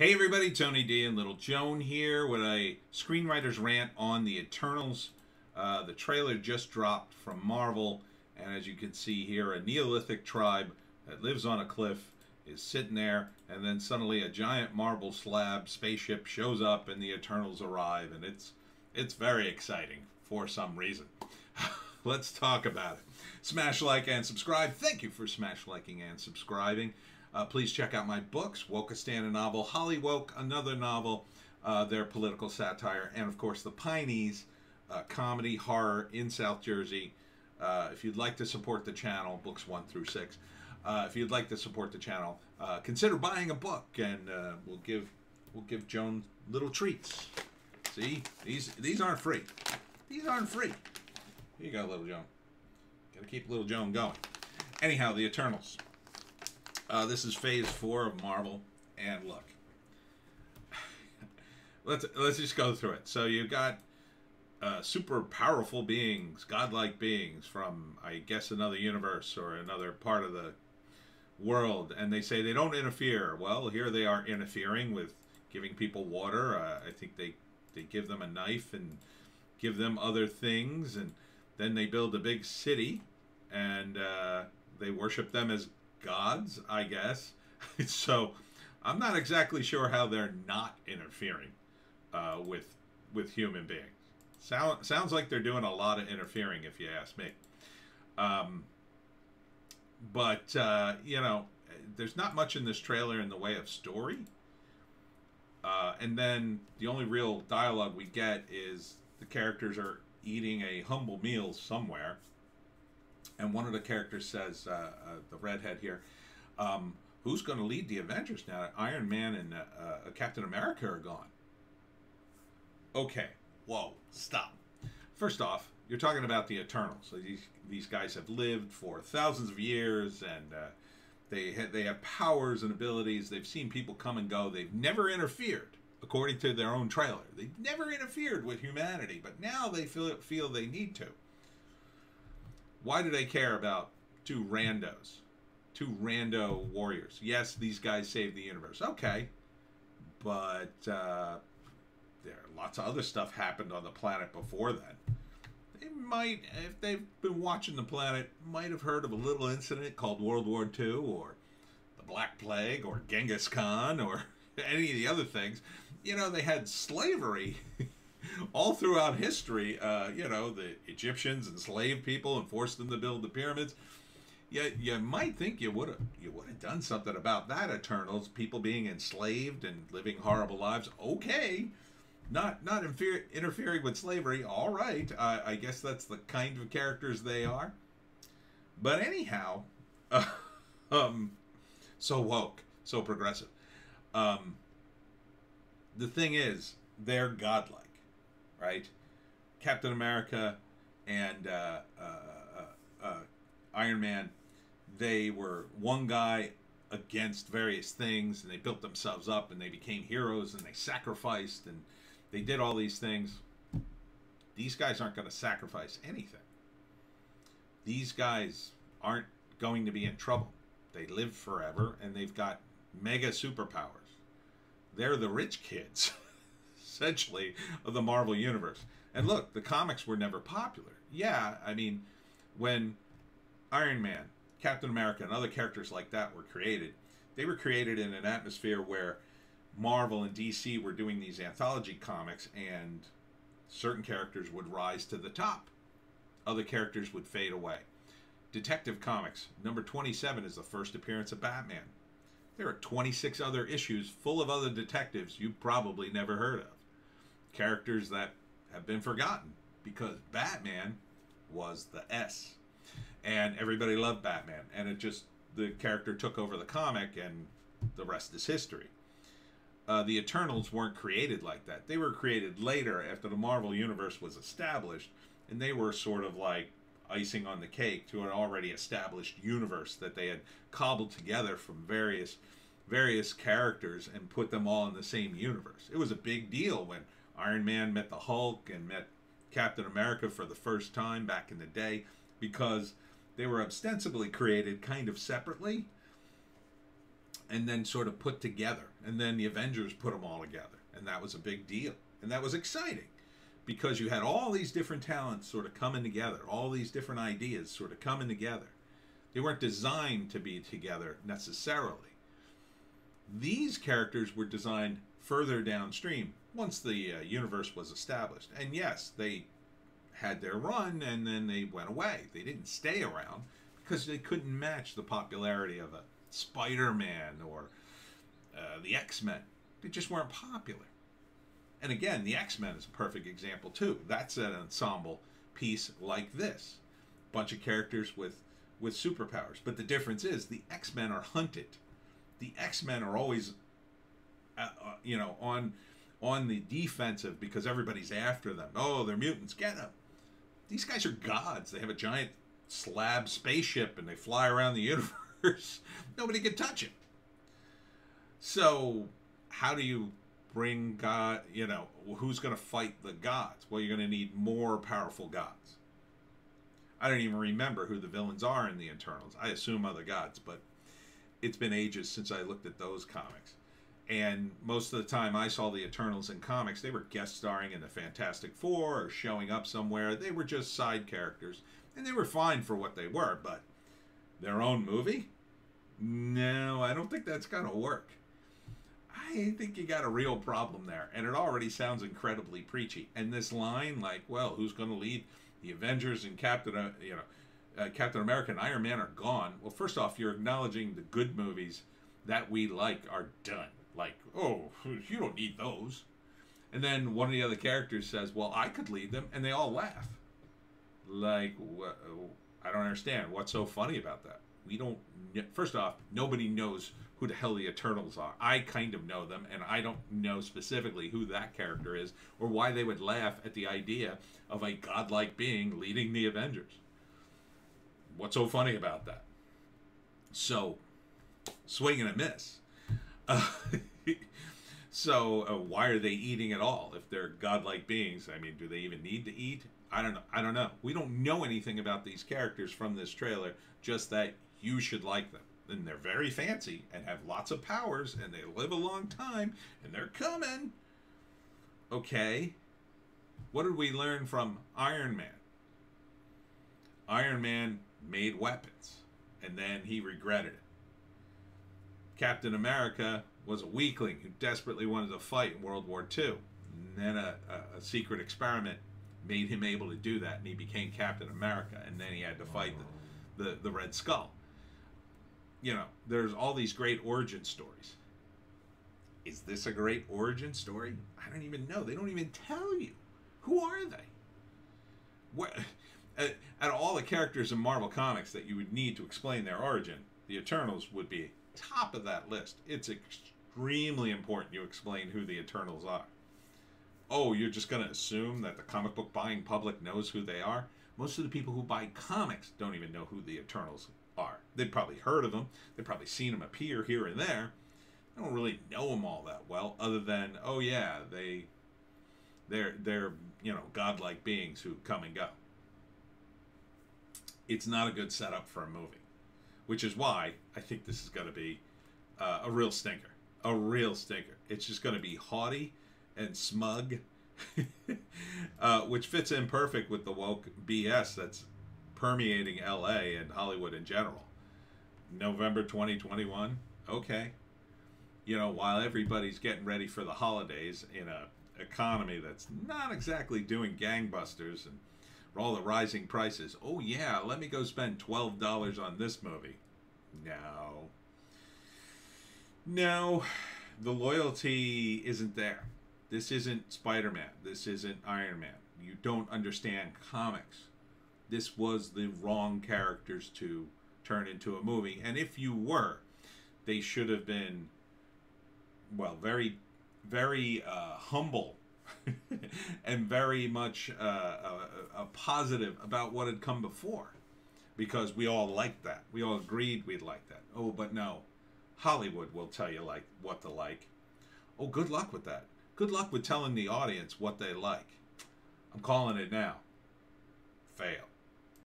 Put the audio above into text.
Hey everybody, Tony D and Little Joan here with a Screenwriter's Rant on the Eternals. The trailer just dropped from Marvel, and as you can see here, a Neolithic tribe that lives on a cliff is sitting there, and then suddenly a giant marble slab spaceship shows up and the Eternals arrive, and it's very exciting for some reason. Let's talk about it. Smash like and subscribe. Thank you for smash liking and subscribing. Please check out my books, Wokistan, a novel, Hollywoke, another novel, their political satire, and of course the Pineys, comedy horror in South Jersey. If you'd like to support the channel, books 1 through 6. If you'd like to support the channel, consider buying a book, and we'll give Joan little treats. See, these aren't free. These aren't free. Here you go, Little Joan. Gotta keep Little Joan going. Anyhow, the Eternals. This is Phase 4 of Marvel, and look, let's just go through it. So you've got super powerful beings, godlike beings from, I guess, another universe or another part of the world, and they say they don't interfere. Well, here they are interfering with giving people water. I think they give them a knife and give them other things, and then they build a big city, and they worship them as gods, I guess. So I'm not exactly sure how they're not interfering with human beings. Sounds like they're doing a lot of interfering, if you ask me. But you know, there's not much in this trailer in the way of story. And then the only real dialogue we get is the characters are eating a humble meal somewhere. And one of the characters says, the redhead here, who's going to lead the Avengers now that Iron Man and Captain America are gone? Okay, whoa, stop. First off, you're talking about the Eternals. So these guys have lived for thousands of years, and they have powers and abilities. They've seen people come and go. They've never interfered, according to their own trailer. They've never interfered with humanity, but now they feel they need to. Why do they care about two randos? Two rando warriors. Yes, these guys saved the universe. Okay. But lots of other stuff happened on the planet before then. They might, if they've been watching the planet, might have heard of a little incident called World War II, or the Black Plague, or Genghis Khan, or any of the other things. You know, they had slavery all throughout history. You know, the Egyptians enslaved people and forced them to build the pyramids. You might think you would have done something about that, Eternals. People being enslaved and living horrible lives. Okay, not interfering with slavery. All right, I guess that's the kind of characters they are. But anyhow, so woke, so progressive. The thing is, they're godlike. Right? Captain America and Iron Man, they were one guy against various things, and they built themselves up, and they became heroes, and they sacrificed, and they did all these things. These guys aren't going to sacrifice anything. These guys aren't going to be in trouble. They live forever, and they've got mega superpowers. They're the rich kids. Essentially, of the Marvel Universe. And look, the comics were never popular. Yeah, I mean, when Iron Man, Captain America, and other characters like that were created, they were created in an atmosphere where Marvel and DC were doing these anthology comics, and certain characters would rise to the top. Other characters would fade away. Detective Comics, number 27 is the first appearance of Batman. There are 26 other issues full of other detectives you've probably never heard of. Characters that have been forgotten because Batman was the S. And everybody loved Batman. And the character took over the comic, and the rest is history. The Eternals weren't created like that. They were created later after the Marvel Universe was established, and they were sort of like icing on the cake to an already established universe that they had cobbled together from various characters and put them all in the same universe. It was a big deal when Iron Man met the Hulk and met Captain America for the first time back in the day, because they were ostensibly created kind of separately, and then sort of put together. And then the Avengers put them all together. And that was a big deal. And that was exciting because you had all these different talents sort of coming together, all these different ideas sort of coming together. They weren't designed to be together necessarily. These characters were designed further downstream once the universe was established. And yes, they had their run and then they went away. They didn't stay around because they couldn't match the popularity of a Spider-Man or the X-Men. They just weren't popular. And again, the X-Men is a perfect example too. That's an ensemble piece like this. Bunch of characters with superpowers. But the difference is the X-Men are hunted. The X-Men are always, on the defensive because everybody's after them. Oh, they're mutants. Get them. These guys are gods. They have a giant slab spaceship and they fly around the universe. Nobody can touch it. So how do you bring God, who's going to fight the gods? Well, you're going to need more powerful gods. I don't even remember who the villains are in the Eternals. I assume other gods, but it's been ages since I looked at those comics. And most of the time I saw the Eternals in comics, they were guest starring in the Fantastic Four or showing up somewhere. They were just side characters. And they were fine for what they were, but their own movie? No, I don't think that's going to work. I think you got a real problem there. And it already sounds incredibly preachy. And this line, like, well, who's going to lead the Avengers and Captain America and Iron Man are gone. Well, first off, you're acknowledging the good movies that we like are done. Like, oh, you don't need those. And then one of the other characters says, well, I could lead them. And they all laugh. Like, I don't understand. What's so funny about that? We don't, first off, nobody knows who the hell the Eternals are. I kind of know them, and I don't know specifically who that character is or why they would laugh at the idea of a godlike being leading the Avengers. What's so funny about that? So, swing and a miss. So, why are they eating at all if they're godlike beings? I mean, do they even need to eat? I don't know. We don't know anything about these characters from this trailer, just that you should like them. And they're very fancy and have lots of powers and they live a long time and they're coming. Okay. What did we learn from Iron Man? Iron Man made weapons and then he regretted it. Captain America was a weakling who desperately wanted to fight in World War II. And then a secret experiment made him able to do that and he became Captain America and then he had to fight the Red Skull. There's all these great origin stories. Is this a great origin story? I don't even know. They don't even tell you. Who are they? What? Out of all the characters in Marvel Comics that you would need to explain their origin, the Eternals would be top of that list. It's extremely important you explain who the Eternals are. Oh, you're just going to assume that the comic book buying public knows who they are? Most of the people who buy comics don't even know who the Eternals are. They've probably heard of them. They've probably seen them appear here and there. They don't really know them all that well, other than, oh yeah, they're godlike beings who come and go. It's not a good setup for a movie, which is why I think this is going to be a real stinker. A real stinker. It's just going to be haughty and smug, which fits in perfect with the woke BS that's permeating LA and Hollywood in general. November 2021, okay. While everybody's getting ready for the holidays in a economy that's not exactly doing gangbusters and all the rising prices, oh yeah, let me go spend $12 on this movie. No, the loyalty isn't there. This isn't Spider-Man. This isn't Iron Man. You don't understand comics. This was the wrong characters to turn into a movie. And if you were, they should have been, well, very, very humble and very much positive about what had come before. Because we all liked that. We all agreed we'd like that. Oh, but no. Hollywood will tell you like what to like. Oh, good luck with that. Good luck with telling the audience what they like. I'm calling it now. Fail.